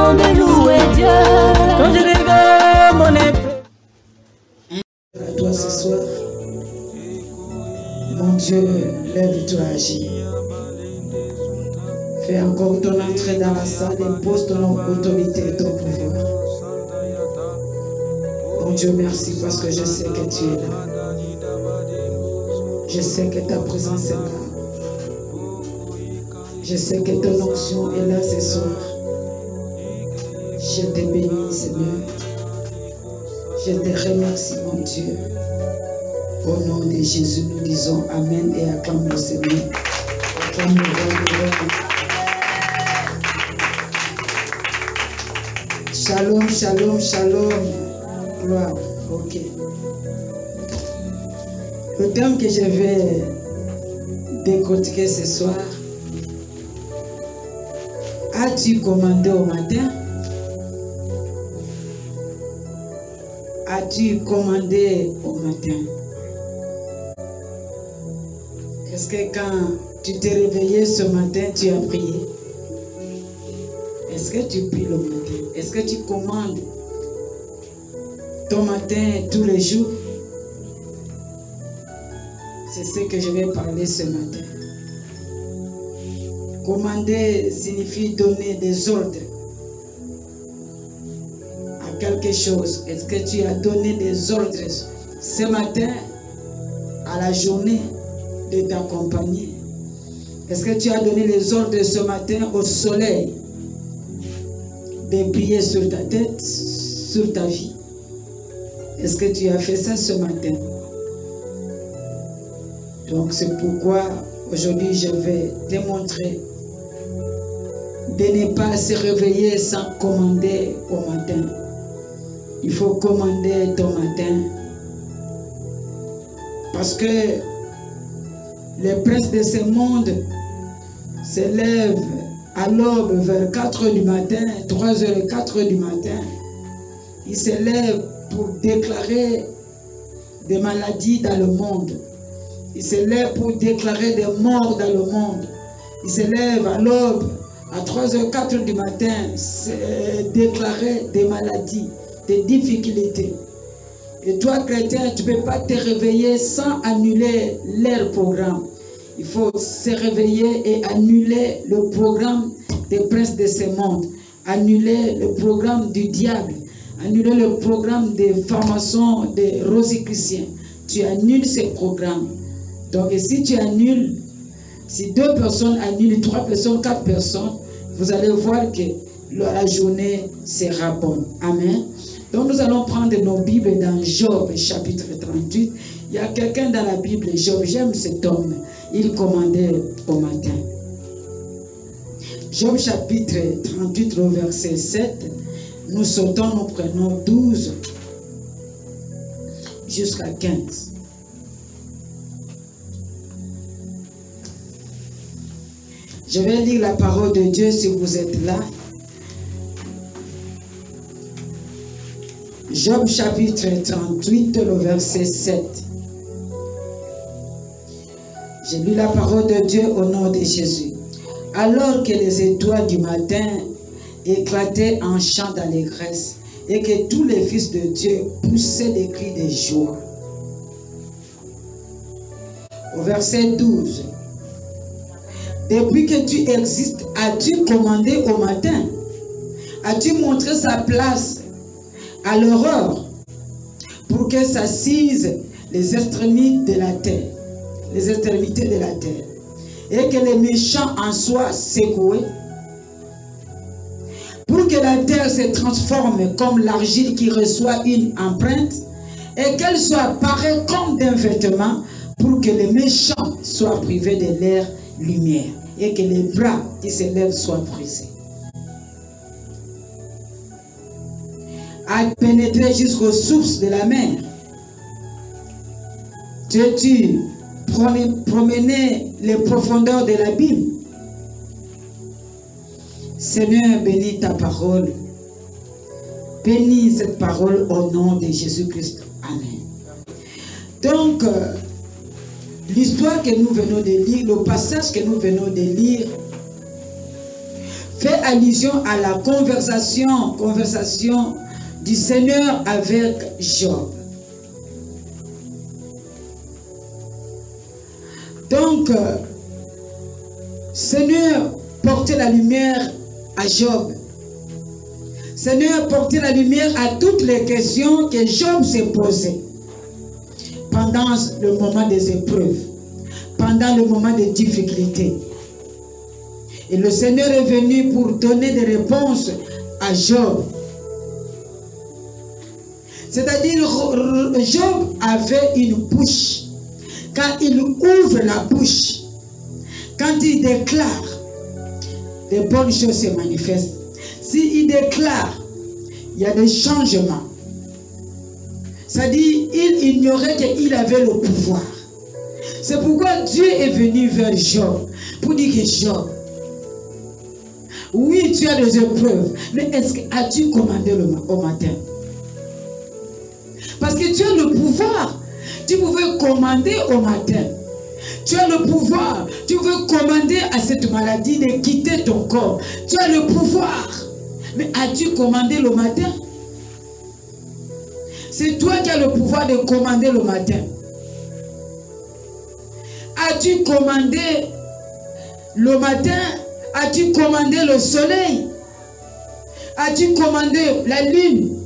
raison de louer Dieu. Quand je regarde mon épée. À toi ce soir. Mon Dieu, lève-toi, agis. Fais encore ton entrée dans la salle, impose ton autorité et ton pouvoir. Mon Dieu, merci parce que je sais que tu es là. Je sais que ta présence est là. Je sais que ton onction est là ce soir. Je te bénis, Seigneur. Je te remercie, mon Dieu. Au nom de Jésus, nous disons Amen et acclame le Seigneur. Acclame le roi. Shalom, shalom, shalom. Gloire. Ok. Le thème que je vais décortiquer ce soir. As-tu commandé au matin? As-tu commandé au matin? Est-ce que quand tu t'es réveillé ce matin, tu as prié? Est-ce que tu pries le matin? Est-ce que tu commandes ton matin tous les jours? C'est ce que je vais parler ce matin. Commander signifie donner des ordres à quelque chose. Est-ce que tu as donné des ordres ce matin à la journée de t'accompagner? Est-ce que tu as donné les ordres ce matin au soleil de briller sur ta tête, sur ta vie? Est-ce que tu as fait ça ce matin? Donc c'est pourquoi aujourd'hui je vais démontrer de ne pas se réveiller sans commander au matin. Il faut commander ton matin. Parce que les princes de ce monde se lèvent à l'aube vers 4 h du matin, 3 h et 4 h du matin. Ils se lèvent pour déclarer des maladies dans le monde. Ils se lèvent pour déclarer des morts dans le monde. Ils se lèvent à l'aube, à 3 h, 4 h du matin, déclarer des maladies, des difficultés. Et toi, chrétien, tu ne peux pas te réveiller sans annuler leur programme. Il faut se réveiller et annuler le programme des princes de ce monde. Annuler le programme du diable. Annuler le programme des francs-maçons, des rosicruciens. Tu annules ces programmes. Donc, et si tu annules, si 2 personnes annulent, 3 personnes, 4 personnes, vous allez voir que la journée sera bonne. Amen. Donc, nous allons prendre nos Bibles dans Job, chapitre 38. Il y a quelqu'un dans la Bible, Job, j'aime cet homme. Il commandait au matin. Job, chapitre 38, au verset 7. Nous sautons, nous prenons 12 jusqu'à 15. Je vais lire la parole de Dieu si vous êtes là. Job chapitre 38, le verset 7. J'ai lu la parole de Dieu au nom de Jésus. Alors que les étoiles du matin éclataient en chant d'allégresse et que tous les fils de Dieu poussaient des cris de joie. Au verset 12. Depuis que tu existes, as-tu commandé au matin? As-tu montré sa place à l'aurore pour que s'assisent les extrémités de la terre, les extrémités de la terre, et que les méchants en soient secoués, pour que la terre se transforme comme l'argile qui reçoit une empreinte, et qu'elle soit parée comme d'un vêtement, pour que les méchants soient privés de leur lumière, et que les bras qui se lèvent soient brisés. À pénétrer jusqu'aux sources de la mer. Tu promener les profondeurs de l'abîme. Seigneur, bénis ta parole. Bénis cette parole au nom de Jésus-Christ. Amen. Donc, l'histoire que nous venons de lire, le passage que nous venons de lire, fait allusion à la conversation du Seigneur avec Job. Donc, Seigneur portait la lumière à Job. Seigneur portait la lumière à toutes les questions que Job s'est posées pendant le moment des épreuves, pendant le moment des difficultés. Et le Seigneur est venu pour donner des réponses à Job. C'est-à-dire, Job avait une bouche. Quand il ouvre la bouche, quand il déclare, des bonnes choses se manifestent. S'il déclare, il y a des changements. C'est-à-dire, il ignorait qu'il avait le pouvoir. C'est pourquoi Dieu est venu vers Job pour dire que Job, oui, tu as des épreuves, mais as-tu commandé au matin? Parce que tu as le pouvoir. Tu pouvais commander au matin. Tu as le pouvoir. Tu pouvais commander à cette maladie de quitter ton corps. Tu as le pouvoir. Mais as-tu commandé le matin? C'est toi qui as le pouvoir de commander le matin. As-tu commandé le matin? As-tu commandé le soleil? As-tu commandé la lune?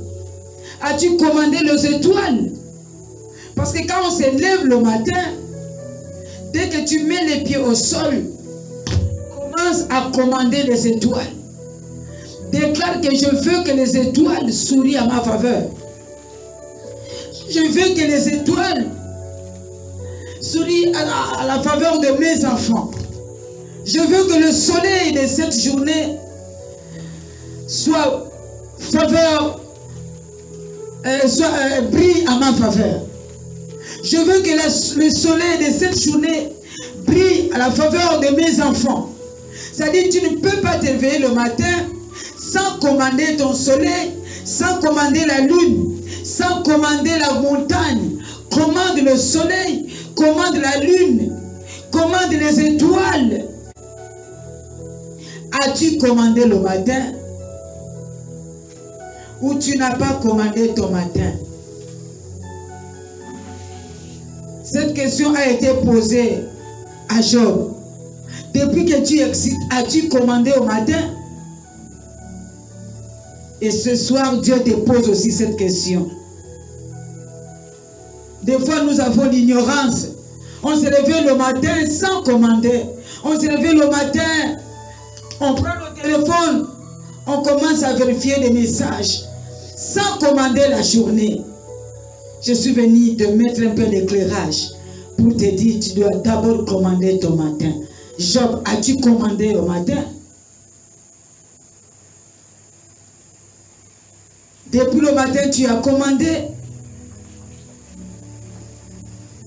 As-tu commandé les étoiles? Parce que quand on se lève le matin, dès que tu mets les pieds au sol, commence à commander les étoiles. Déclare que je veux que les étoiles sourient à ma faveur. Je veux que les étoiles sourient à la faveur de mes enfants. Je veux que le soleil de cette journée soit brille à ma faveur. Je veux que le soleil de cette journée brille à la faveur de mes enfants. C'est-à-dire, tu ne peux pas te réveiller le matin sans commander ton soleil, sans commander la lune, sans commander la montagne. Commande le soleil, commande la lune, commande les étoiles. As-tu commandé le matin ou tu n'as pas commandé ton matin? Cette question a été posée à Job. Depuis que tu existes, as-tu commandé au matin? Et ce soir, Dieu te pose aussi cette question. Des fois, nous avons l'ignorance. On se réveille le matin sans commander. On se réveille le matin, on prend le téléphone, on commence à vérifier des messages sans commander la journée. Je suis venu te mettre un peu d'éclairage pour te dire, tu dois d'abord commander ton matin. Job, as-tu commandé au matin? Depuis le matin, tu as commandé.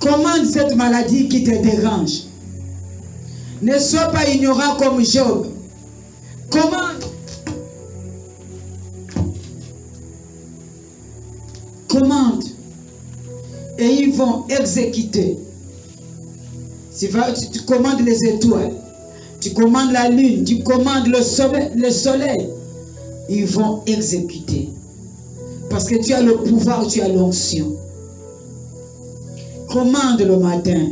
Commande cette maladie qui te dérange. Ne sois pas ignorant comme Job. Commande. Commande. Et ils vont exécuter. Tu commandes les étoiles. Tu commandes la lune. Tu commandes le soleil. Ils vont exécuter. Parce que tu as le pouvoir, tu as l'onction. Commande le matin.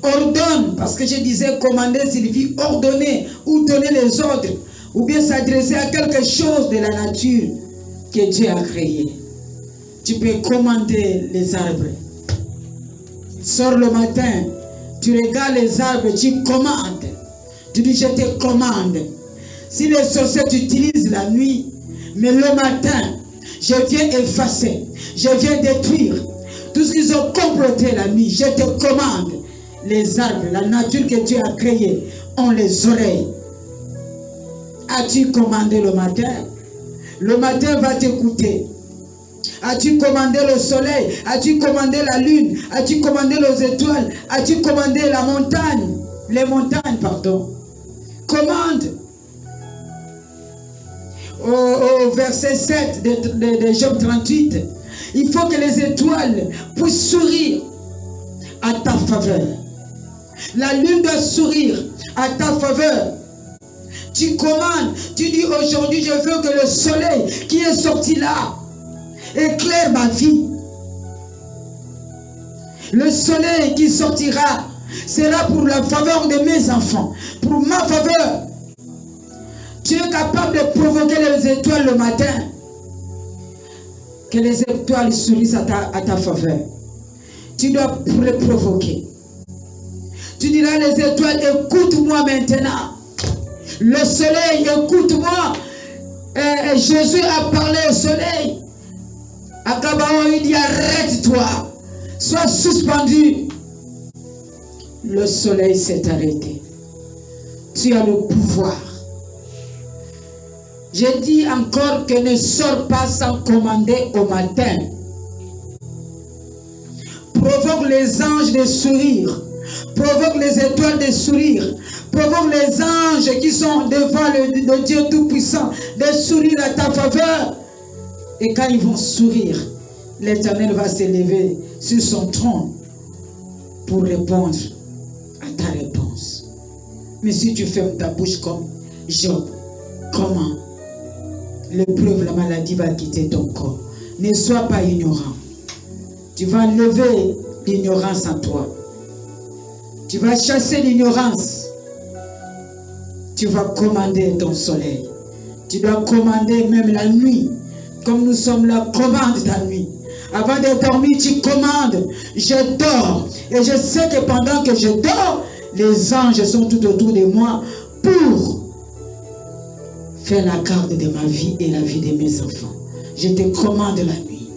Ordonne, parce que je disais commander signifie ordonner ou donner les ordres, ou bien s'adresser à quelque chose de la nature que Dieu a créé. Tu peux commander les arbres. Sors le matin, tu regardes les arbres, tu commandes. Tu dis je te commande. Si les sorciers t'utilisent la nuit, mais le matin, je viens effacer, je viens détruire tout ce qu'ils ont comploté la nuit. Je te commande. Les arbres, la nature que Dieu a créée, ont les oreilles. As-tu commandé le matin? Le matin va t'écouter. As-tu commandé le soleil? As-tu commandé la lune? As-tu commandé les étoiles? As-tu commandé la montagne? Les montagnes, pardon. Commande. Au verset 7 de Job 38, il faut que les étoiles puissent sourire à ta faveur. La lune doit sourire à ta faveur. Tu commandes, tu dis aujourd'hui je veux que le soleil qui est sorti là éclaire ma vie. Le soleil qui sortira sera pour la faveur de mes enfants, pour ma faveur. Tu es capable de provoquer les étoiles le matin. Que les étoiles sourissent à ta faveur. Tu dois les provoquer. Tu diras les étoiles, écoute-moi maintenant. Le soleil, écoute-moi. Jésus a parlé au soleil. À Gabaon, il dit arrête-toi. Sois suspendu. Le soleil s'est arrêté. Tu as le pouvoir. Je dis encore que ne sors pas sans commander au matin. Provoque les anges de sourire. Provoque les étoiles de sourire. Provoque les anges qui sont devant le Dieu Tout-Puissant de sourire à ta faveur. Et quand ils vont sourire, l'Éternel va s'élever sur son trône pour répondre à ta réponse. Mais si tu fermes ta bouche comme Job, comment? L'épreuve, la maladie va quitter ton corps. Ne sois pas ignorant. Tu vas enlever l'ignorance en toi. Tu vas chasser l'ignorance. Tu vas commander ton soleil. Tu dois commander même la nuit. Comme nous sommes là, commande ta nuit. Avant de dormir, tu commandes. Je dors. Et je sais que pendant que je dors, les anges sont tout autour de moi pour faire la garde de ma vie et la vie de mes enfants. Je te commande la nuit.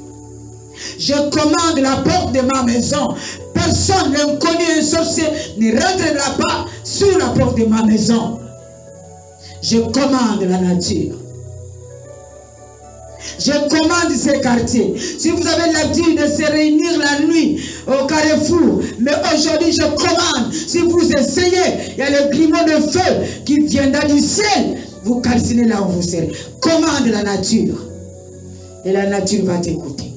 Je commande la porte de ma maison. Personne, l'inconnu, un sorcier, ne rentrera pas sur la porte de ma maison. Je commande la nature. Je commande ces quartiers. Si vous avez l'habitude de se réunir la nuit au carrefour, mais aujourd'hui je commande, si vous essayez, il y a le grimoire de feu qui viendra du ciel, vous calcinez là où vous serez. Commande la nature. Et la nature va t'écouter.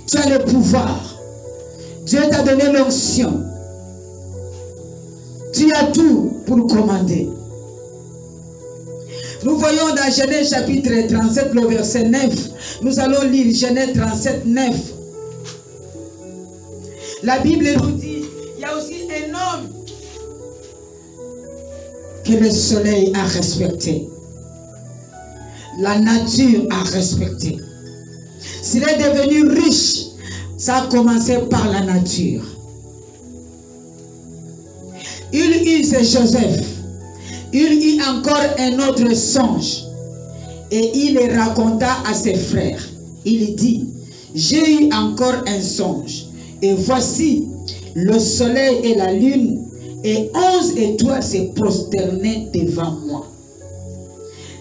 Tu as le pouvoir. Dieu t'a donné l'onction. Tu as tout pour commander. Nous voyons dans Genèse chapitre 37, le verset 9. Nous allons lire Genèse 37, 9. La Bible nous dit, il y a aussi un homme que le soleil a respecté. La nature a respecté. S'il est devenu riche, ça a commencé par la nature. Il eut, c'est Joseph. Il eut encore un autre songe. Et il le raconta à ses frères. Il dit, j'ai eu encore un songe. Et voici, le soleil et la lune et 11 étoiles se prosternaient devant moi.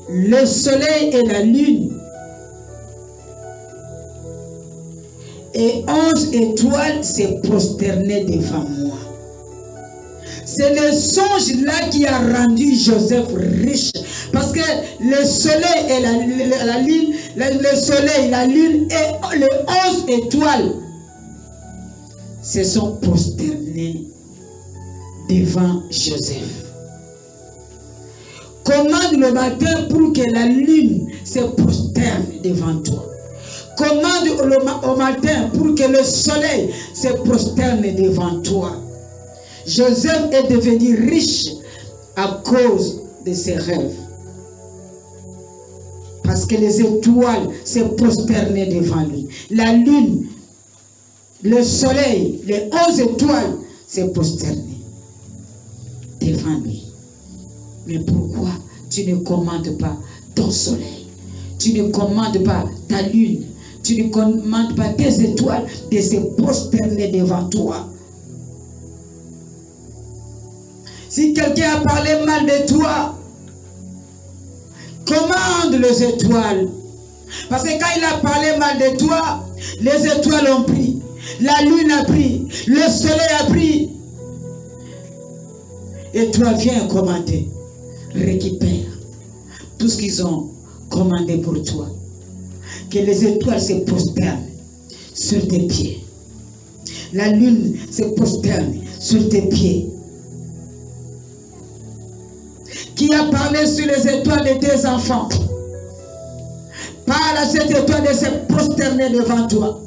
Le soleil et la lune et 11 étoiles se prosternaient devant moi. C'est le songe là qui a rendu Joseph riche. Parce que le soleil et la lune, le soleil, la lune et les 11 étoiles se sont prosternés devant Joseph. Commande le matin pour que la lune se prosterne devant toi. Commande au matin pour que le soleil se prosterne devant toi. Joseph est devenu riche à cause de ses rêves. Parce que les étoiles se prosternaient devant lui. La lune, le soleil, les 11 étoiles se prosternaient devant lui. Mais pourquoi tu ne commandes pas ton soleil? Tu ne commandes pas ta lune? Tu ne commandes pas tes étoiles de se prosterner devant toi? Si quelqu'un a parlé mal de toi, commande les étoiles. Parce que quand il a parlé mal de toi, les étoiles ont pris, la lune a pris, le soleil a pris. Et toi, viens commander. Récupère tout ce qu'ils ont commandé pour toi. Que les étoiles se prosternent sur tes pieds. La lune se prosterne sur tes pieds. qui a parlé sur les étoiles de tes enfants. Parle à cette étoile de se prosterner devant toi.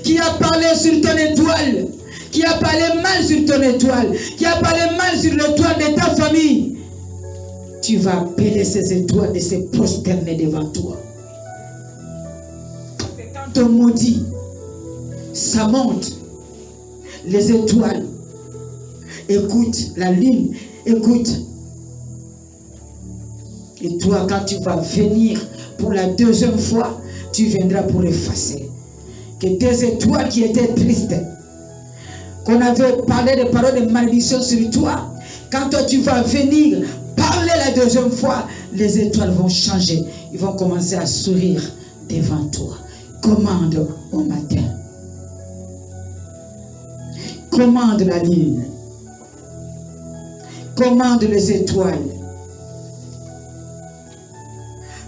Qui a parlé sur ton étoile, qui a parlé mal sur ton étoile, qui a parlé mal sur l'étoile de ta famille. Tu vas appeler ces étoiles de se prosterner devant toi. Quand on maudit, ça monte. Les étoiles, écoute, la lune, écoute. Et toi, quand tu vas venir pour la deuxième fois, tu viendras pour effacer. Que tes étoiles qui étaient tristes, qu'on avait parlé de paroles de malédiction sur toi, quand toi tu vas venir parler la deuxième fois, les étoiles vont changer. Ils vont commencer à sourire devant toi. Commande au matin. Commande la lune. Commande les étoiles.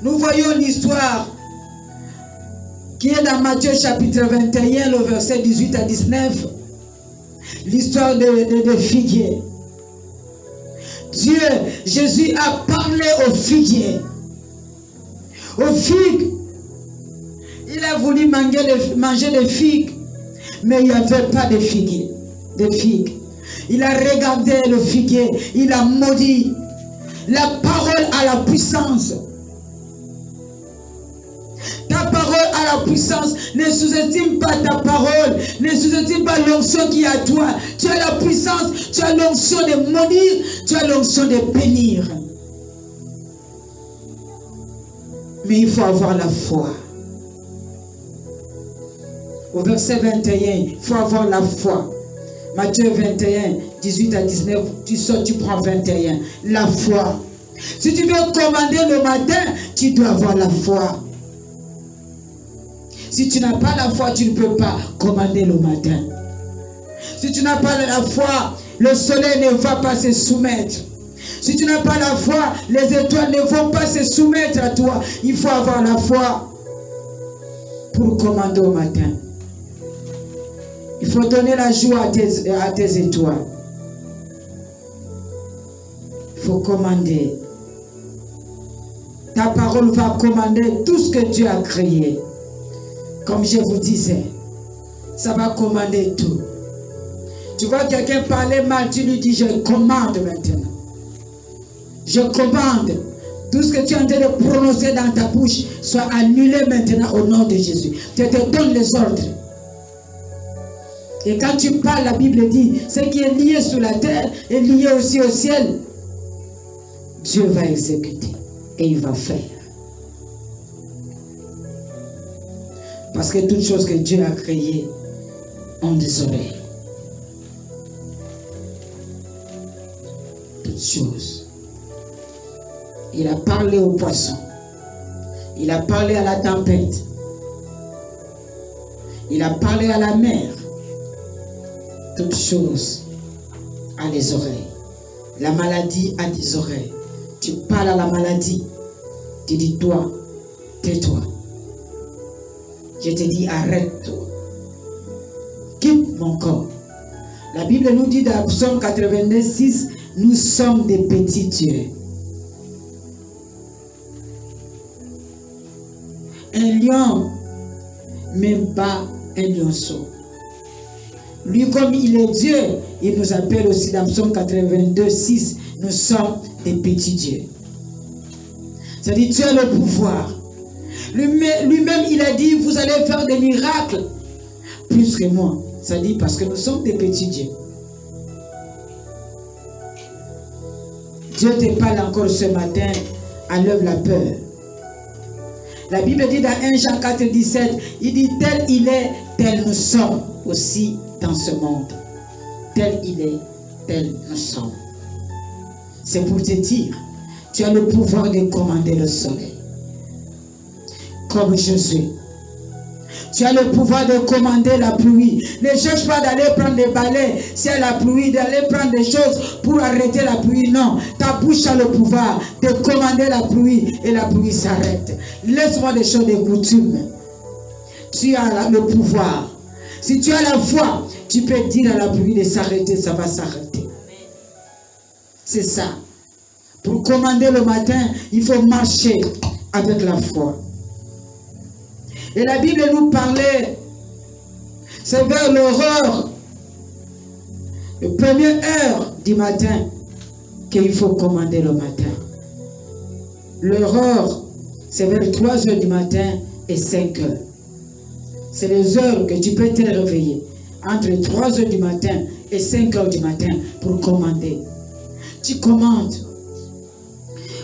Nous voyons l'histoire qui est dans Matthieu chapitre 21, le verset 18 à 19. L'histoire de figuier. Dieu, Jésus a parlé aux figuiers. Aux figues. Il a voulu manger des figues, mais il n'y avait pas de figuier. De figues. Il a regardé le figuier, il a maudit. La parole a la puissance. Ta parole a la puissance. Ne sous-estime pas ta parole. Ne sous-estime pas l'onction qui est à toi. Tu as la puissance, tu as l'onction de maudire, tu as l'onction de bénir. Mais il faut avoir la foi. Au verset 21, il faut avoir la foi. Matthieu 21, 18 à 19, tu sors, tu prends 21. La foi. Si tu veux commander le matin, tu dois avoir la foi. Si tu n'as pas la foi, tu ne peux pas commander le matin. Si tu n'as pas la foi, le soleil ne va pas se soumettre. Si tu n'as pas la foi, les étoiles ne vont pas se soumettre à toi. Il faut avoir la foi pour commander au matin. Il faut donner la joie à tes étoiles. Il faut commander. Ta parole va commander tout ce que Dieu a créé. Comme je vous disais, ça va commander tout. Tu vois quelqu'un parler mal, tu lui dis, je commande maintenant. Je commande. Tout ce que tu es en train de prononcer dans ta bouche soit annulé maintenant au nom de Jésus. Je te donne les ordres. Et quand tu parles, la Bible dit, ce qui est lié sur la terre est lié aussi au ciel. Dieu va exécuter et il va faire. Parce que toutes choses que Dieu a créées ont des oreilles. Toutes choses. Il a parlé aux poissons. Il a parlé à la tempête. Il a parlé à la mer. Toutes choses a les oreilles. La maladie a des oreilles. Tu parles à la maladie. Tu dis, toi, tais-toi. Je te dis, arrête-toi. Quitte mon corps. La Bible nous dit dans Psaume 82, 6, nous sommes des petits dieux. Un lion ne bat un lionceau. Lui, comme il est Dieu, il nous appelle aussi dans Psaume 82, 6, nous sommes des petits dieux. C'est-à-dire, tu as le pouvoir. Lui-même, il a dit, vous allez faire des miracles plus que moi. Ça dit parce que nous sommes des petits dieux. Dieu te parle encore ce matin, enlève la peur. La Bible dit dans 1 Jean 4, 17, il dit, tel il est, tel nous sommes aussi dans ce monde. Tel il est, tel nous sommes. C'est pour te dire, tu as le pouvoir de commander le soleil. Comme Jésus. Tu as le pouvoir de commander la pluie. Ne cherche pas d'aller prendre des balais, si la pluie, d'aller prendre des choses pour arrêter la pluie. Non, ta bouche a le pouvoir de commander la pluie et la pluie s'arrête. Laisse-moi des choses de coutume. Tu as le pouvoir. Si tu as la foi, tu peux dire à la pluie de s'arrêter, ça va s'arrêter. C'est ça. Pour commander le matin, il faut marcher avec la foi. Et la Bible nous parlait, c'est vers l'aurore, la première heure du matin, qu'il faut commander le matin. L'aurore, c'est vers 3 heures du matin et 5 heures. C'est les heures que tu peux te réveiller. Entre 3 heures du matin et 5 heures du matin pour commander. Tu commandes.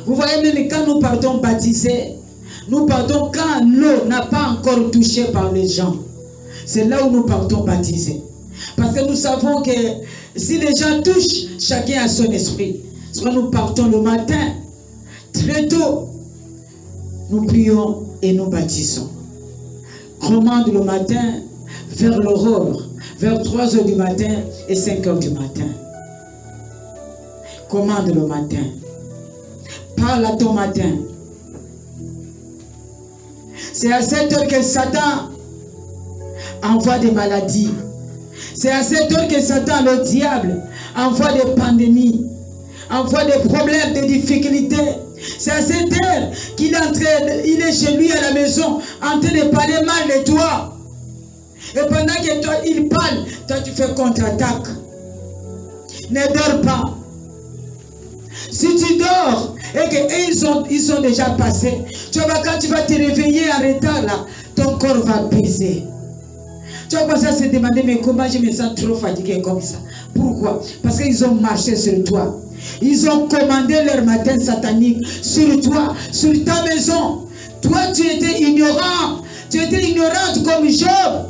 Vous voyez, même quand nous partons baptiser, nous partons quand l'eau n'a pas encore touché par les gens. C'est là où nous partons baptiser. Parce que nous savons que si les gens touchent, chacun a son esprit. Soit nous partons le matin, très tôt, nous prions et nous baptisons. Commande le matin vers l'aurore, vers 3 heures du matin et 5 heures du matin. Commande le matin. Parle à ton matin. C'est à cette heure que Satan envoie des maladies. C'est à cette heure que Satan, le diable, envoie des pandémies, envoie des problèmes, des difficultés. C'est à cette heure qu'il est chez lui à la maison, en train de parler mal de toi. Et pendant que toi, il parle, toi tu fais contre-attaque. Ne dors pas. Si tu dors et qu'ils sont déjà passés, tu vois, quand tu vas te réveiller en retard là, ton corps va peser. Tu vas commencer à se demander, mais comment je me sens trop fatigué comme ça? Pourquoi? Parce qu'ils ont marché sur toi. Ils ont commandé leur matin satanique sur toi, sur ta maison. Toi, tu étais ignorant. Tu étais ignorante comme Job.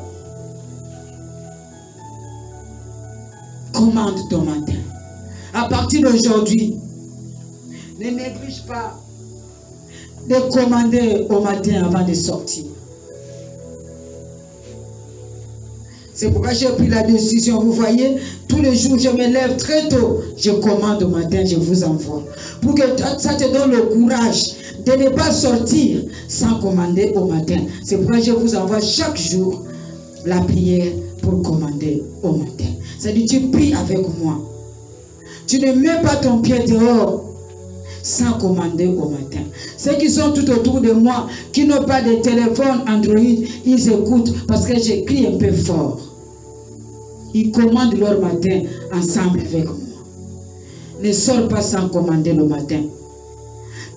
Commande ton matin. À partir d'aujourd'hui, ne néglige pas de commander au matin avant de sortir. C'est pourquoi j'ai pris la décision. Vous voyez, tous les jours, je me lève très tôt. Je commande au matin, je vous envoie. Pour que ça te donne le courage de ne pas sortir sans commander au matin. C'est pourquoi je vous envoie chaque jour la prière pour commander au matin. C'est-à-dire, tu pries avec moi. Tu ne mets pas ton pied dehors sans commander au matin. Ceux qui sont tout autour de moi, qui n'ont pas de téléphone Android, ils écoutent parce que j'écris un peu fort. Ils commandent leur matin ensemble avec moi. Ne sors pas sans commander le matin.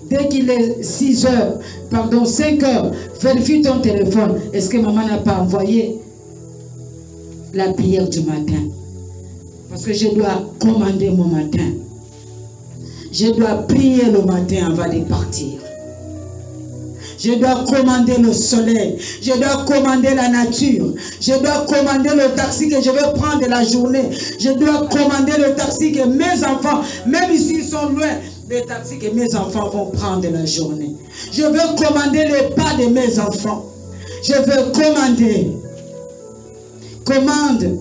Dès qu'il est 6 heures, pardon, 5 heures, vérifie ton téléphone. Est-ce que maman n'a pas envoyé la prière du matin? Parce que je dois commander mon matin. Je dois prier le matin avant de partir. Je dois commander le soleil. Je dois commander la nature. Je dois commander le taxi que je vais prendre de la journée. Je dois commander le taxi que mes enfants, même s'ils sont loin, les taxis que mes enfants vont prendre de la journée. Je veux commander les pas de mes enfants. Je veux commander. Commande.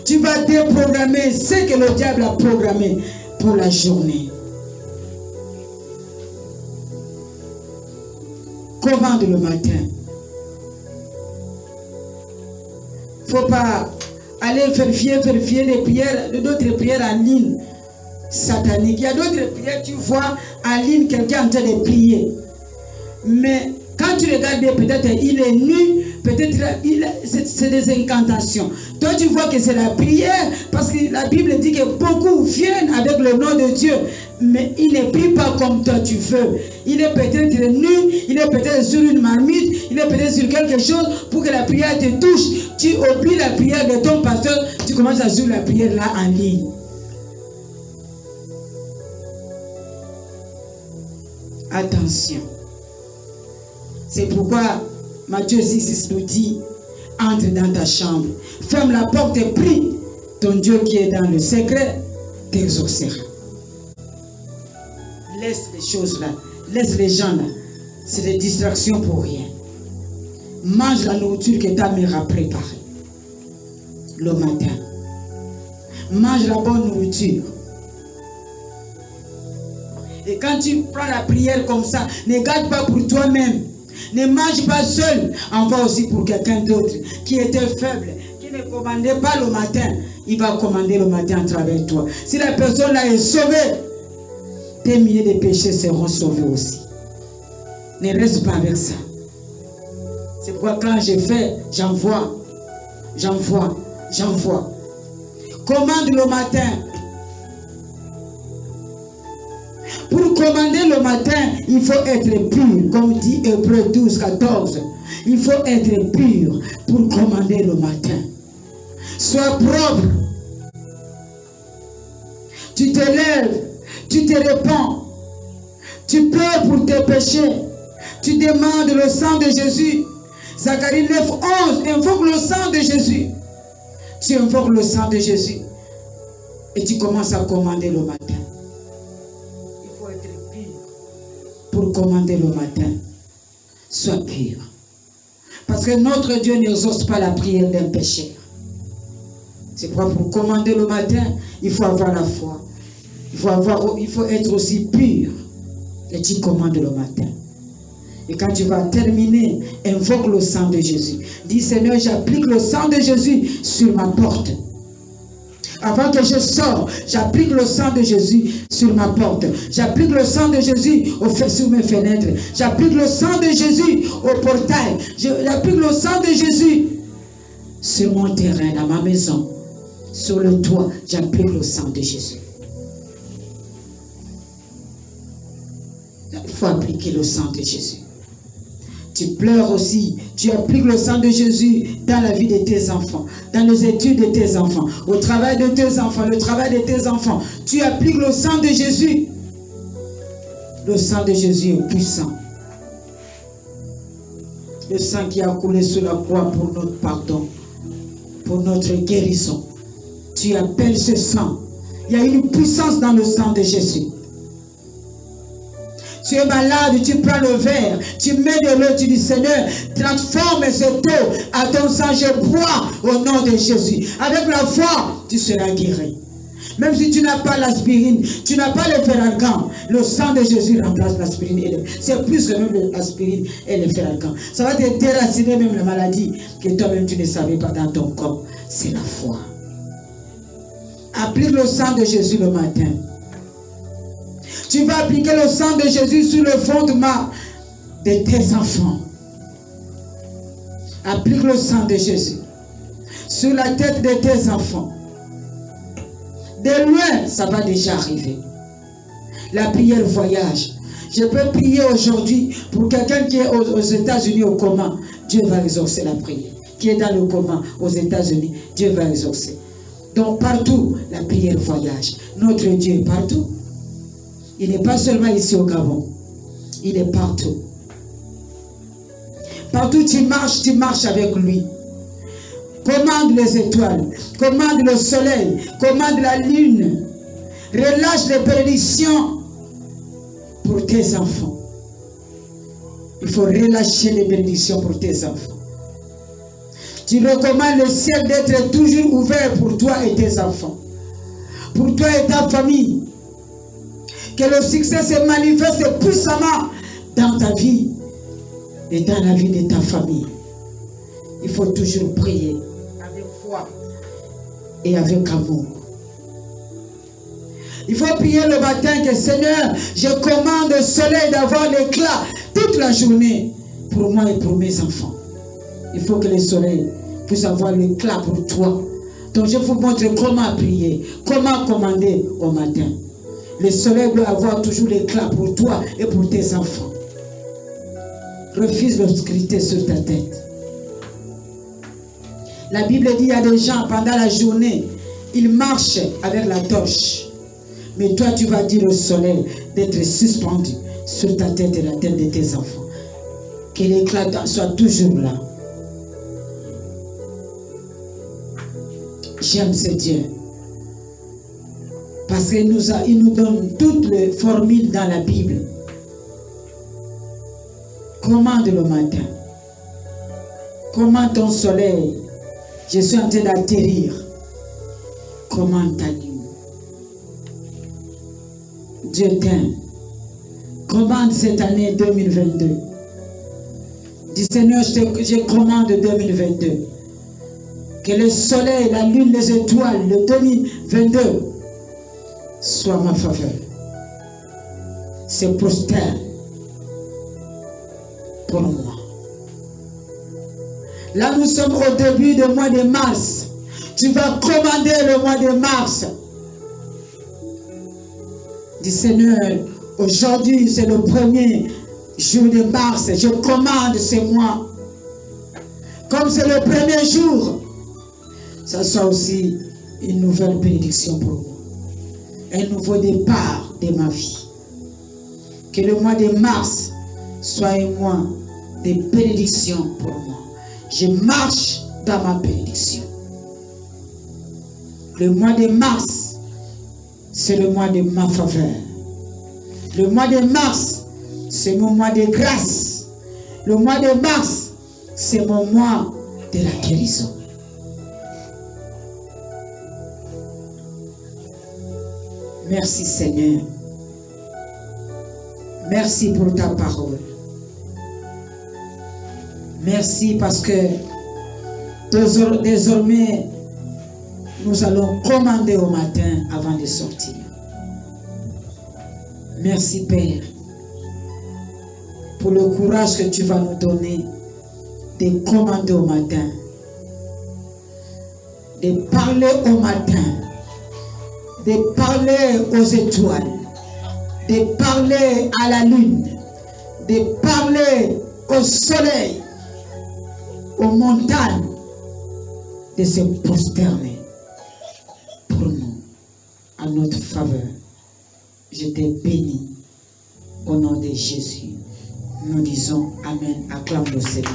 Tu vas déprogrammer ce que le diable a programmé pour la journée. Commande le matin. Il ne faut pas aller vérifier les prières, d'autres prières en ligne sataniques. Il y a d'autres prières, tu vois en ligne quelqu'un en train de prier. Mais quand tu regardes, peut-être il est nu, peut-être c'est des incantations. Toi, tu vois que c'est la prière, parce que la Bible dit que beaucoup viennent avec le nom de Dieu, mais il ne prie pas comme toi tu veux. Il est peut-être nu, il est peut-être sur une marmite, il est peut-être sur quelque chose pour que la prière te touche. Tu oublies la prière de ton pasteur, tu commences à suivre la prière là en ligne. Attention. C'est pourquoi Matthieu 6 nous dit, entre dans ta chambre, ferme la porte et prie. Ton Dieu qui est dans le secret t'exaucera. Laisse les choses là, laisse les gens là. C'est des distractions pour rien. Mange la nourriture que ta mère a préparée le matin. Mange la bonne nourriture. Et quand tu prends la prière comme ça, ne garde pas pour toi-même. Ne mange pas seul, envoie aussi pour quelqu'un d'autre qui était faible, qui ne commandait pas le matin, il va commander le matin à travers toi. Si la personne là est sauvée, tes milliers de péchés seront sauvés aussi. Ne reste pas avec ça. C'est pourquoi quand je fais, j'envoie. Commande le matin. Pour commander le matin, il faut être pur, comme dit Hébreux 12, 14. Il faut être pur pour commander le matin. Sois propre. Tu te lèves, tu te répands, tu pleures pour tes péchés, tu demandes le sang de Jésus. Zacharie 9, 11, invoque le sang de Jésus. Tu invoques le sang de Jésus et tu commences à commander le matin. Il faut être pur pour commander le matin. Sois pur. Parce que notre Dieu n'exauce pas la prière d'un pécheur. C'est pourquoi pour commander le matin, il faut avoir la foi. Il faut être aussi pur. Et tu commandes le matin. Et quand tu vas terminer, invoque le sang de Jésus. Dis Seigneur, j'applique le sang de Jésus sur ma porte. Avant que je sors, j'applique le sang de Jésus sur ma porte. J'applique le sang de Jésus sur mes fenêtres. J'applique le sang de Jésus au portail. J'applique le sang de Jésus sur mon terrain, dans ma maison, sur le toit. J'applique le sang de Jésus. Il faut appliquer le sang de Jésus. Tu pleures aussi, tu appliques le sang de Jésus dans la vie de tes enfants, dans les études de tes enfants, au travail de tes enfants, le travail de tes enfants. Tu appliques le sang de Jésus. Le sang de Jésus est puissant. Le sang qui a coulé sur la croix pour notre pardon, pour notre guérison. Tu appelles ce sang. Il y a une puissance dans le sang de Jésus. Tu es malade, tu prends le verre, tu mets de l'eau, tu dis Seigneur, transforme cette eau à ton sang, je bois au nom de Jésus. Avec la foi, tu seras guéri. Même si tu n'as pas l'aspirine, tu n'as pas le fer-argan, le sang de Jésus remplace l'aspirine. C'est plus que même l'aspirine et le fer-argan. Ça va te déraciner même la maladie que toi-même tu ne savais pas dans ton corps. C'est la foi. Applique le sang de Jésus le matin. Tu vas appliquer le sang de Jésus sur le fondement de tes enfants. Applique le sang de Jésus sur la tête de tes enfants. De loin, ça va déjà arriver. La prière voyage. Je peux prier aujourd'hui pour quelqu'un qui est aux États-Unis au coma. Dieu va exaucer la prière. Qui est dans le coma aux États-Unis, Dieu va exaucer. Donc partout, la prière voyage. Notre Dieu est partout. Il n'est pas seulement ici au Gabon. Il est partout. Partout tu marches avec lui. Commande les étoiles, commande le soleil, commande la lune. Relâche les bénédictions pour tes enfants. Il faut relâcher les bénédictions pour tes enfants. Tu recommandes le ciel d'être toujours ouvert pour toi et tes enfants. Pour toi et ta famille. Que le succès se manifeste puissamment dans ta vie et dans la vie de ta famille. Il faut toujours prier avec foi et avec amour. Il faut prier le matin que Seigneur, je commande au soleil d'avoir l'éclat toute la journée pour moi et pour mes enfants. Il faut que le soleil puisse avoir l'éclat pour toi. Donc je vous montre comment prier, comment commander au matin. Le soleil doit avoir toujours l'éclat pour toi et pour tes enfants. Refuse l'obscurité sur ta tête. La Bible dit qu'il y a des gens pendant la journée, ils marchent avec la torche. Mais toi, tu vas dire au soleil d'être suspendu sur ta tête et la tête de tes enfants. Que l'éclat soit toujours là. J'aime ce Dieu. Parce qu'il nous donne toutes les formules dans la Bible. Commande le matin. Commande ton soleil. Je suis en train d'atterrir. Commande ta nuit. Dieu t'aime. Commande cette année 2022. Dis Seigneur, je commande 2022. Que le soleil, la lune, les étoiles, le 2022 soient ma faveur. Se prosterne pour moi. Là, nous sommes au début du mois de mars. Tu vas commander le mois de mars. Dis Seigneur, aujourd'hui c'est le premier jour de mars. Je commande ce mois. Comme c'est le premier jour, ça soit aussi une nouvelle bénédiction pour moi. Un nouveau départ de ma vie. Que le mois de mars soit un mois de bénédiction pour moi. Je marche dans ma bénédiction. Le mois de mars, c'est le mois de ma faveur. Le mois de mars, c'est mon mois de grâce. Le mois de mars, c'est mon mois de la guérison. Merci Seigneur. Merci pour ta parole. Merci parce que désormais, nous allons commander au matin avant de sortir. Merci Père pour le courage que tu vas nous donner de commander au matin, de parler au matin, de parler aux étoiles, de parler à la lune, de parler au soleil, aux montagnes, de se prosterner pour nous, à notre faveur. Je te bénis au nom de Jésus. Nous disons Amen. Acclame le Seigneur.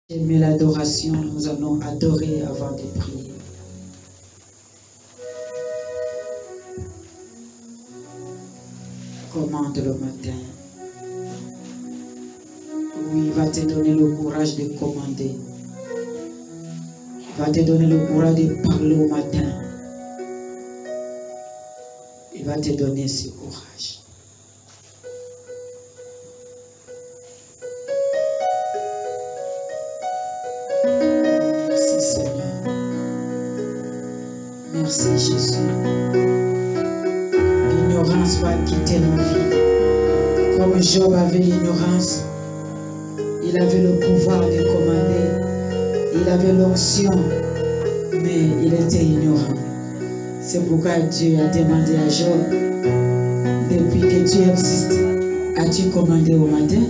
J'aime l'adoration. Nous allons adorer avant de prier. Commande le matin. Oui, il va te donner le courage de commander. Il va te donner le courage de parler au matin. Il va te donner ce courage. Merci Seigneur. Merci Jésus. L'ignorance va quitter nos vies. Comme Job avait l'ignorance, il avait le pouvoir de commander, il avait l'onction, mais il était ignorant. C'est pourquoi Dieu a demandé à Job, depuis que tu existes, as-tu commandé au matin?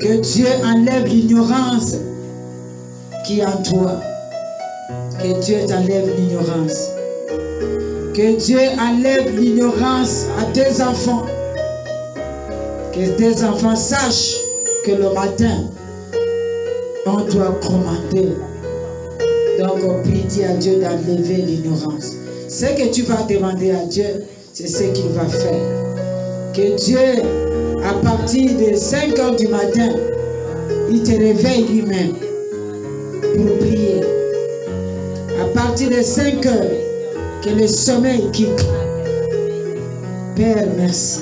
Que Dieu enlève l'ignorance qui est en toi. Que Dieu t'enlève l'ignorance. Que Dieu enlève l'ignorance à tes enfants. Que tes enfants sachent que le matin, on doit commander. Donc on prie, dis à Dieu d'enlever l'ignorance. Ce que tu vas demander à Dieu, c'est ce qu'il va faire. Que Dieu, à partir de 5 heures du matin, il te réveille lui-même pour prier. À partir de 5 heures, que le sommeil quitte. Père, merci.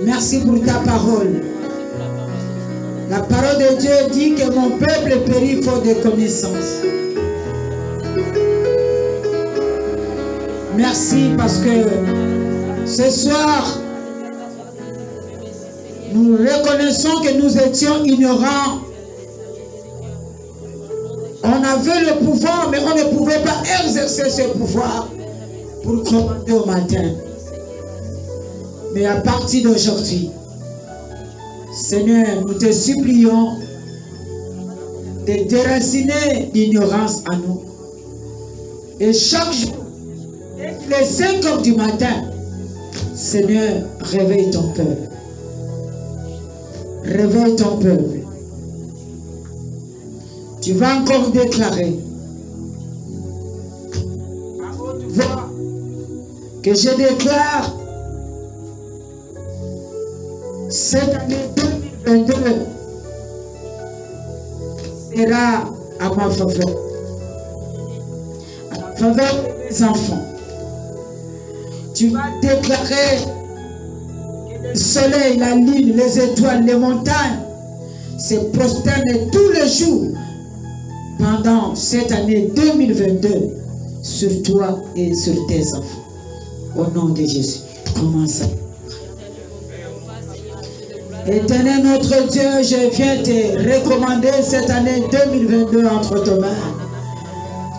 Merci pour ta parole. La parole de Dieu dit que mon peuple périt faute de connaissance. Merci parce que ce soir, nous reconnaissons que nous étions ignorants. On avait le pouvoir, mais on ne pouvait pas exercer ce pouvoir pour commander au matin. Mais à partir d'aujourd'hui, Seigneur, nous te supplions de déraciner l'ignorance à nous. Et chaque jour, les 5 heures du matin, Seigneur, réveille ton peuple. Réveille ton peuple. Tu vas encore déclarer à haute voix que je déclare cette année 2022 sera à ma faveur, à la faveur de mes enfants. Tu vas déclarer que le soleil, la lune, les étoiles, les montagnes se prosternent tous les jours pendant cette année 2022 sur toi et sur tes enfants. Au nom de Jésus, commence à. Éternel notre Dieu, je viens te recommander cette année 2022 entre tes mains.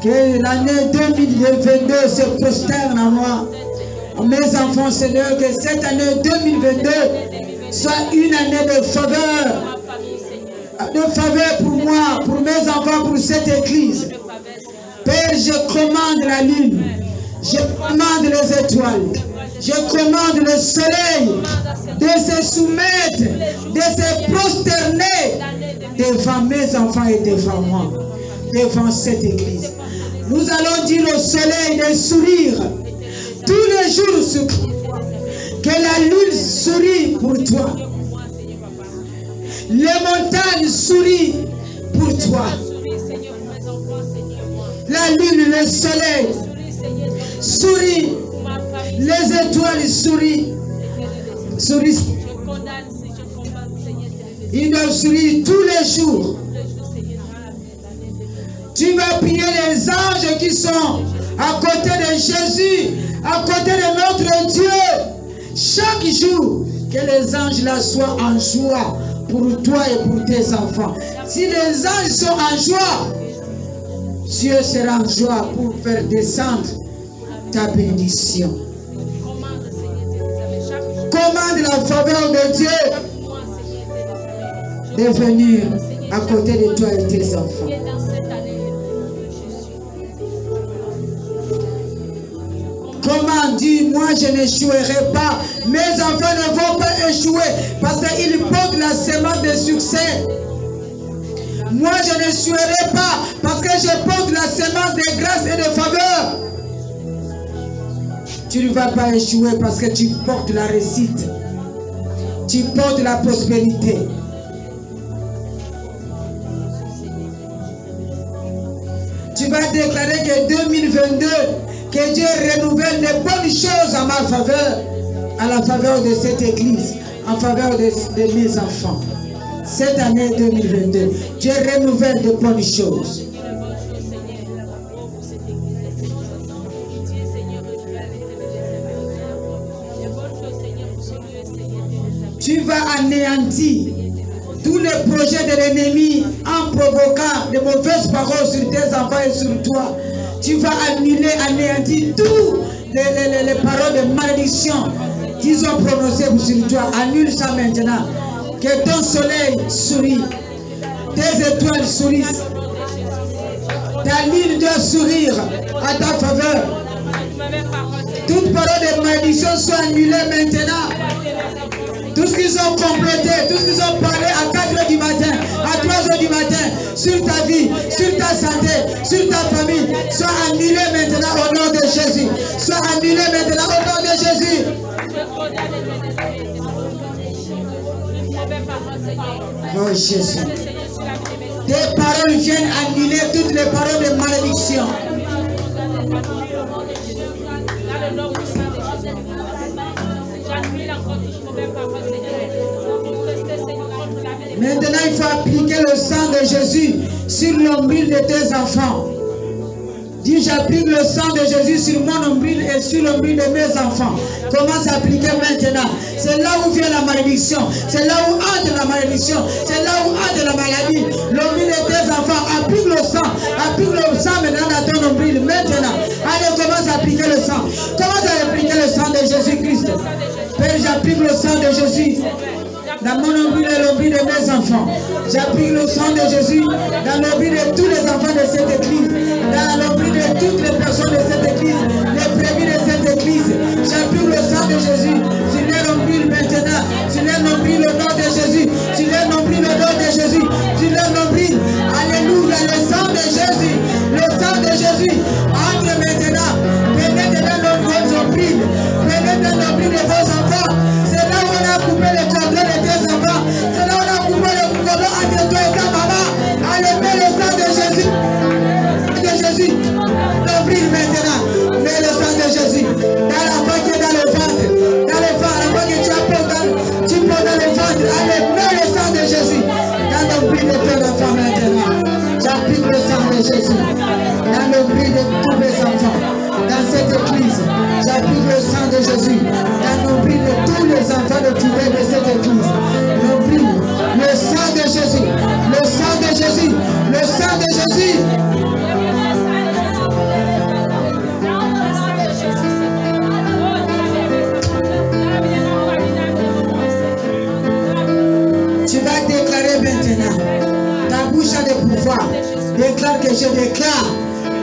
Que l'année 2022 se prosterne à moi, à mes enfants, Seigneur, que cette année 2022 soit une année de faveur pour moi, pour mes enfants, pour cette église. Père, je commande la lune, je commande les étoiles, je commande le soleil de se soumettre, de se prosterner devant mes enfants et devant moi, devant cette église. Nous allons dire au soleil de sourire tous les jours sur toi, que la lune sourit pour toi, les montagnes sourient pour toi, la lune, le soleil sourit, les étoiles sourient. Il doit sourire tous les jours. Tu vas prier les anges qui sont à côté de Jésus, à côté de notre Dieu. Chaque jour, que les anges là soient en joie pour toi et pour tes enfants. Si les anges sont en joie, Dieu sera en joie pour faire descendre ta bénédiction. Commande la faveur de Dieu de venir à côté de toi et tes enfants. Comment dire, moi je n'échouerai pas, mes enfants ne vont pas échouer parce qu'ils portent la semence de succès. Moi je n'échouerai pas parce que je porte la semence de grâce et de faveur. Tu ne vas pas échouer parce que tu portes la réussite. Tu portes la prospérité. Tu vas déclarer que 2022, que Dieu renouvelle les bonnes choses en ma faveur, à la faveur de cette église, en faveur de mes enfants. Cette année 2022, Dieu renouvelle de bonnes choses. Tu vas anéantir tous les projets de l'ennemi en provoquant de mauvaises paroles sur tes enfants et sur toi. Tu vas annuler, anéantir toutes les paroles de malédiction qu'ils ont prononcées sur toi. Annule ça maintenant. Que ton soleil sourit. Tes étoiles sourissent. Ta lune doit sourire à ta faveur. Toute parole de malédiction soit annulée maintenant. Tout ce qu'ils ont comploté, tout ce qu'ils ont parlé à 4 h du matin, à 3 h du matin, sur ta vie, sur ta santé, sur ta famille, soit annulé maintenant au nom de Jésus. Soit annulé maintenant au nom de Jésus. Oh Jésus. Tes paroles viennent annuler toutes les paroles de malédiction. Maintenant, il faut appliquer le sang de Jésus sur l'ombril de tes enfants. Dis, j'applique le sang de Jésus sur mon ombril et sur l'ombril de mes enfants. Commence à appliquer maintenant. C'est là où vient la malédiction. C'est là où entre la malédiction. C'est là où entre la maladie. L'ombril de tes enfants. Applique le sang. Applique le sang maintenant dans ton ombril. Maintenant. Allez, commence à appliquer le sang. Commence à appliquer le sang de Jésus-Christ. Père, j'applique le sang de Jésus dans mon ombril et l'ombril de mes enfants. J'applique le sang de Jésus dans l'ombril de tous les enfants de cette église, dans l'ombril de toutes les personnes de cette église, les prévenus de cette église. J'applique le sang de Jésus sur leur ombril maintenant, sur leur ombril au nom de Jésus, sur leur ombril au nom de Jésus, sur leur ombril. Alléluia, le sang de Jésus, le sang de Jésus. Entre maintenant, pénètre dans vos ombrils, pénètre dans l'ombril de vos enfants. C'est là où on a coupé le cordon de tes enfants. C'est là où on a coupé le cordon entre toi et ta maman. Allez, mets le sang de Jésus. De Jésus. L'ombril maintenant. Mets le sang de Jésus. Dans la voix qui est dans le ventre. Dans le ventre. La voix que tu as tu prends dans le ventre. Allez, mets le sang de Jésus. Dans l'ombril de ton enfant maintenant. J'applique le sang de Jésus. Dans l'ombril de tous mes enfants. Dans cette église. J'applique le sang de Jésus. Dans l'ombril de tous les enfants de Tourbé de cette église. L'ombril, le sang de Jésus. Le sang de Jésus. Le sang de Jésus. Tu vas déclarer maintenant. Ta bouche a des pouvoirs. Déclare que je déclare.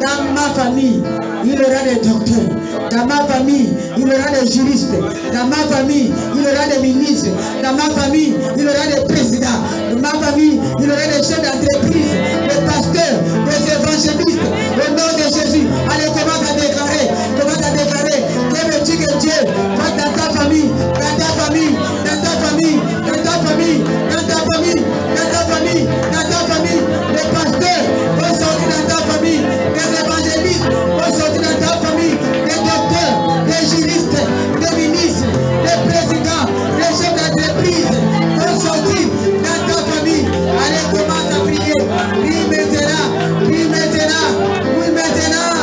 Dans ma famille, il y aura des docteurs. Dans ma famille, il y aura des juristes. Dans ma famille, il y aura des ministres. Dans ma famille, il y aura des présidents. Dans ma famille, il y aura des chefs d'entreprise, des pasteurs, des évangélistes. Au nom de Jésus, allez, commence à déclarer. Commence à déclarer. Que veux-tu que Dieu fasse dans ta famille, dans ta famille, dans ta famille, dans ta famille, dans ta famille, dans ta famille, dans ta famille. Les pasteurs vont sortir dans ta famille. Les évangélistes vont sortir dans ta famille. Des docteurs, des juristes, des ministres, des présidents, des chefs d'entreprise vont sortir dans ta famille. Allez, commence à prier. Prie maintenant, prie maintenant, oui maintenant.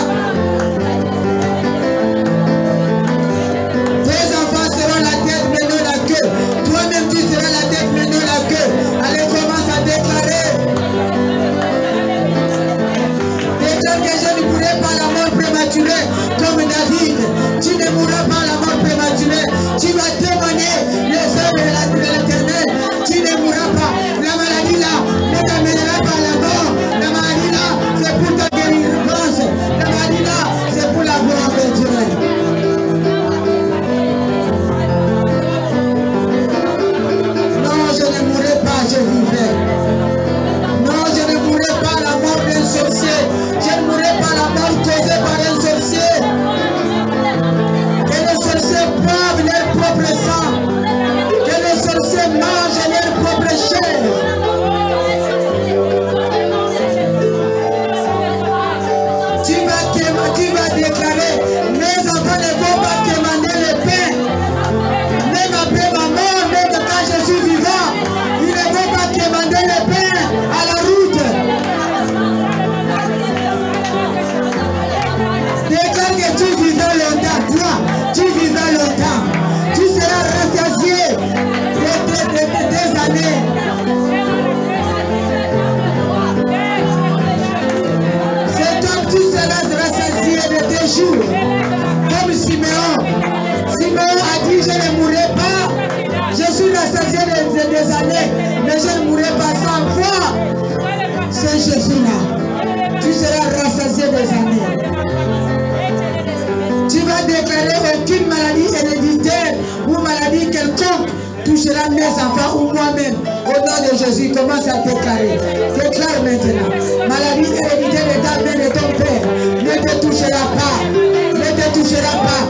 touchera mes enfants ou moi-même. Au nom de Jésus, commence à déclarer. Déclare maintenant. Maladie héréditaire de ta mère et ton père ne te touchera pas. Ne te touchera pas.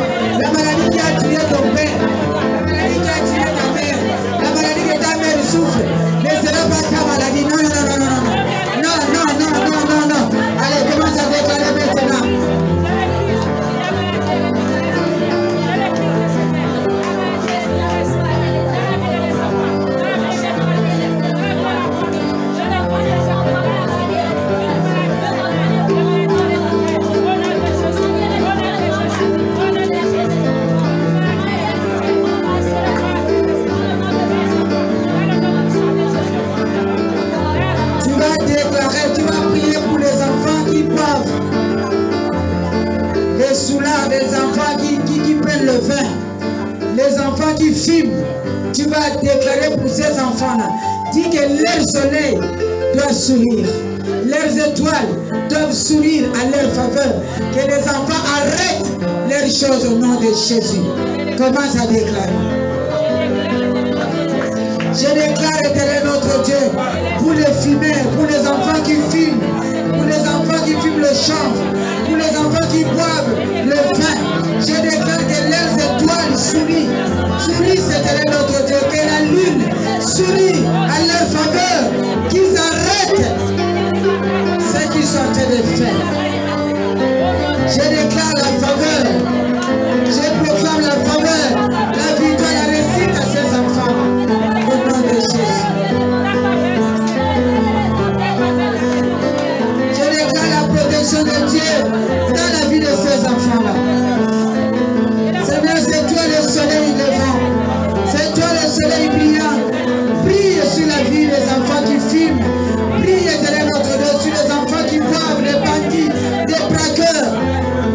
La maladie qui a tué ton père, la maladie qui a tué ta mère, la maladie que ta mère souffre, ne sera pas ta maladie. Non, non, non, non, non. Non, non, non, non, non, non. Allez, commence à déclarer maintenant. Tu vas prier pour les enfants qui boivent, les soulards, les enfants qui prennent le vin, les enfants qui fument. Tu vas déclarer pour ces enfants-là. Dis que leur soleil doit sourire, leurs étoiles doivent sourire à leur faveur. Que les enfants arrêtent leurs choses au nom de Jésus. Commence à déclarer. Je déclare, éternel notre Dieu, pour les fumeurs, pour les enfants qui fument, pour les enfants qui fument le chanvre, pour les enfants qui boivent le vin. Je déclare que leurs étoiles sourient. Sourient, éternel notre Dieu, que la lune sourit à leur faveur, qu'ils arrêtent ce qu'ils sont en train de faire. Je déclare la faveur. Je proclame la faveur, la victoire, la réussite à ces enfants. Au nom de Jésus. Je déclare la protection de Dieu dans la vie de ces enfants-là. Seigneur, c'est toi le soleil levant. C'est toi le soleil brillant. Brille sur la vie des enfants qui fument. Brille, éternel notre Dieu, sur les enfants qui boivent, les bandits, des braqueurs.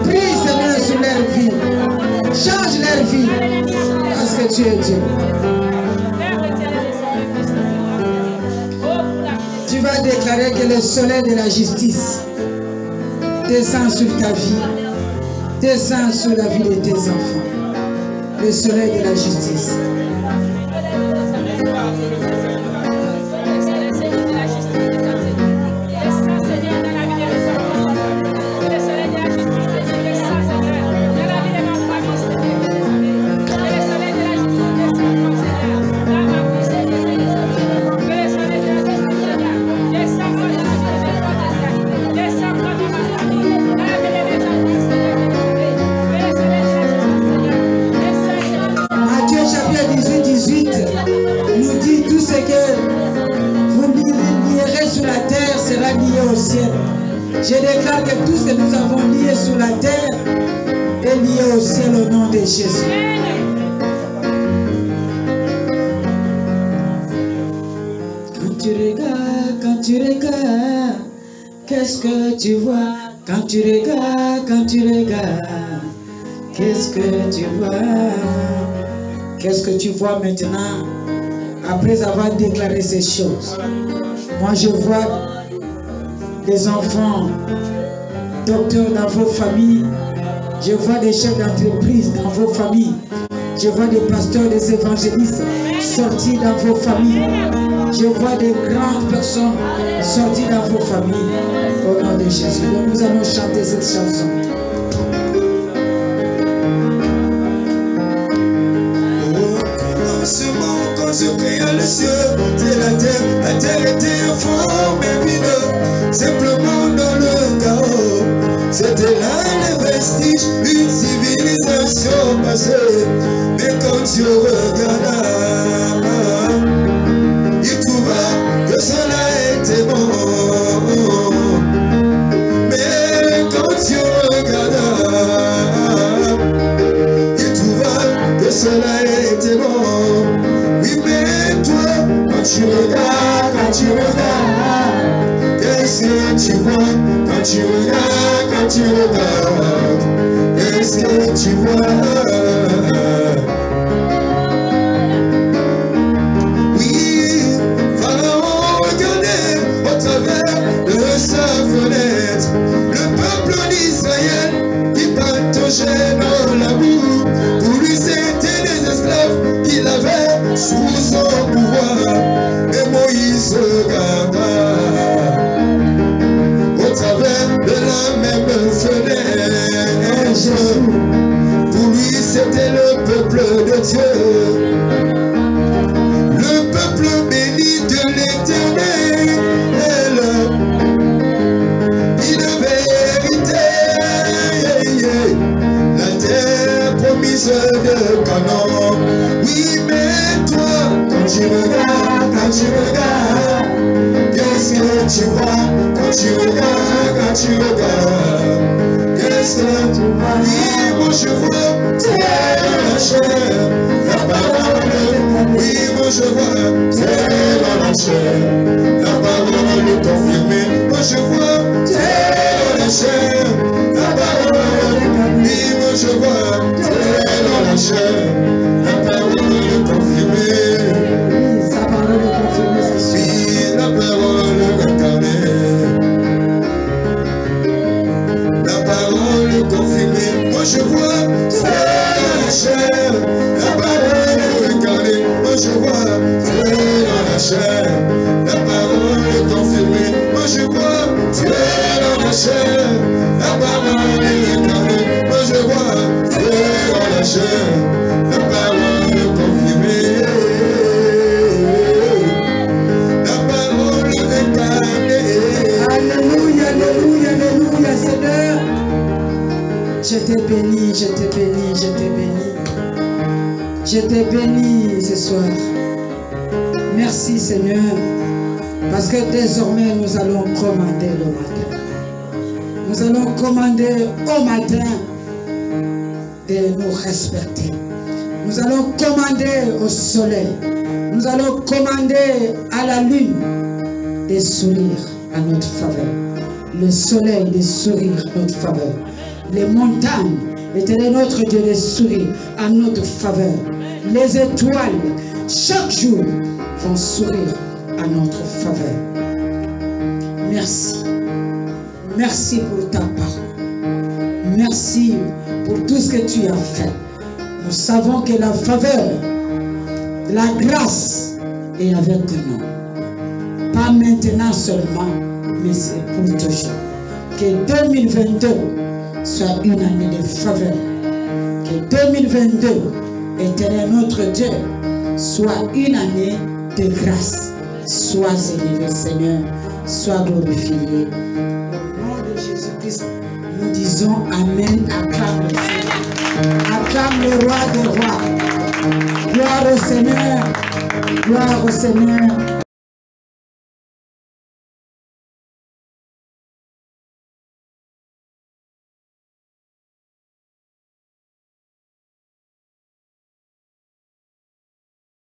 Brille, Seigneur, sur leur vie. Change leur vie. Parce que tu es Dieu. Tu vas déclarer que le soleil de la justice descend sur ta vie, descend sur la vie de tes enfants. Le soleil de la justice. Je déclare que tout ce que nous avons lié sur la terre est lié au ciel au nom de Jésus. Quand tu regardes, qu'est-ce que tu vois? Quand tu regardes, qu'est-ce que tu vois? Qu'est-ce que tu vois maintenant? Après avoir déclaré ces choses, moi je vois des enfants, docteurs dans vos familles. Je vois des chefs d'entreprise dans vos familles. Je vois des pasteurs, des évangélistes sortis dans vos familles. Je vois des grandes personnes sorties dans vos familles. Au nom de Jésus. Donc nous allons chanter cette chanson. Quand je créa le ciel, c'est la terre était informée, vineux, simplement dans le chaos. C'était là les vestiges d'une civilisation passée. Mais quand Dieu regarda, il trouva que cela était bon. Mais quand Dieu regarda, il trouva que cela était bon. Oui, mais toi, quand tu regardes, qu'est-ce que tu vois? Quand tu regardes, qu'est-ce que tu vois? Oui, Pharaon regardait au travers de sa fenêtre le peuple d'Israël qui pataugeait dans la boue. Pour lui, c'était des esclaves qu'il avait sous son le peuple de Dieu. Le peuple béni de l'Éternel. Il de vérité. La terre promise de Canaan. Oui, mais toi, quand tu regardes, qu'est-ce que tu vois? Quand tu regardes, qu'est-ce que tu vois? Oui, moi je vois, t'es dans la chair, la parole. Oui, moi je vois, t'es dans la chair, la parole confirmée. Moi je vois, t'es dans la chair, la parole. Oui, moi je vois, t'es dans la chair, la parole confirmée. Sa parole est confirmée, c'est sûr. Oui, la parole incarnée. La parole confirmée. Moi je vois, c'est dans la chair. La parole incarnée. Moi je vois, c'est dans la chair. La parole confirmée. Moi je vois, c'est dans la chair. La parole incarnée. Moi je vois, c'est dans la chair. La parole confirmée. La parole incarnée. Alléluia, alléluia, alléluia, Seigneur. Je t'ai béni, je t'ai béni, je t'ai béni. Je t'ai béni ce soir. Merci Seigneur. Parce que désormais nous allons commander le matin. Nous allons commander au matin de nous respecter. Nous allons commander au soleil. Nous allons commander à la lune de sourire à notre faveur. Le soleil de sourire à notre faveur. Les montagnes, l'Éternel notre Dieu, de sourire à notre faveur. Les étoiles, chaque jour, vont sourire à notre faveur. Merci. Merci pour ta parole. Merci pour tout ce que tu as fait. Nous savons que la faveur, la grâce est avec nous. Pas maintenant seulement, mais c'est pour toujours. Que 2022 soit une année de faveur. Que 2022, Éternel notre Dieu, soit une année de grâce. Sois élevé, Seigneur. Sois glorifié. Au nom de Jésus-Christ, nous disons Amen. Acclame le Seigneur. Acclame le roi des rois. Gloire au Seigneur. Gloire au Seigneur.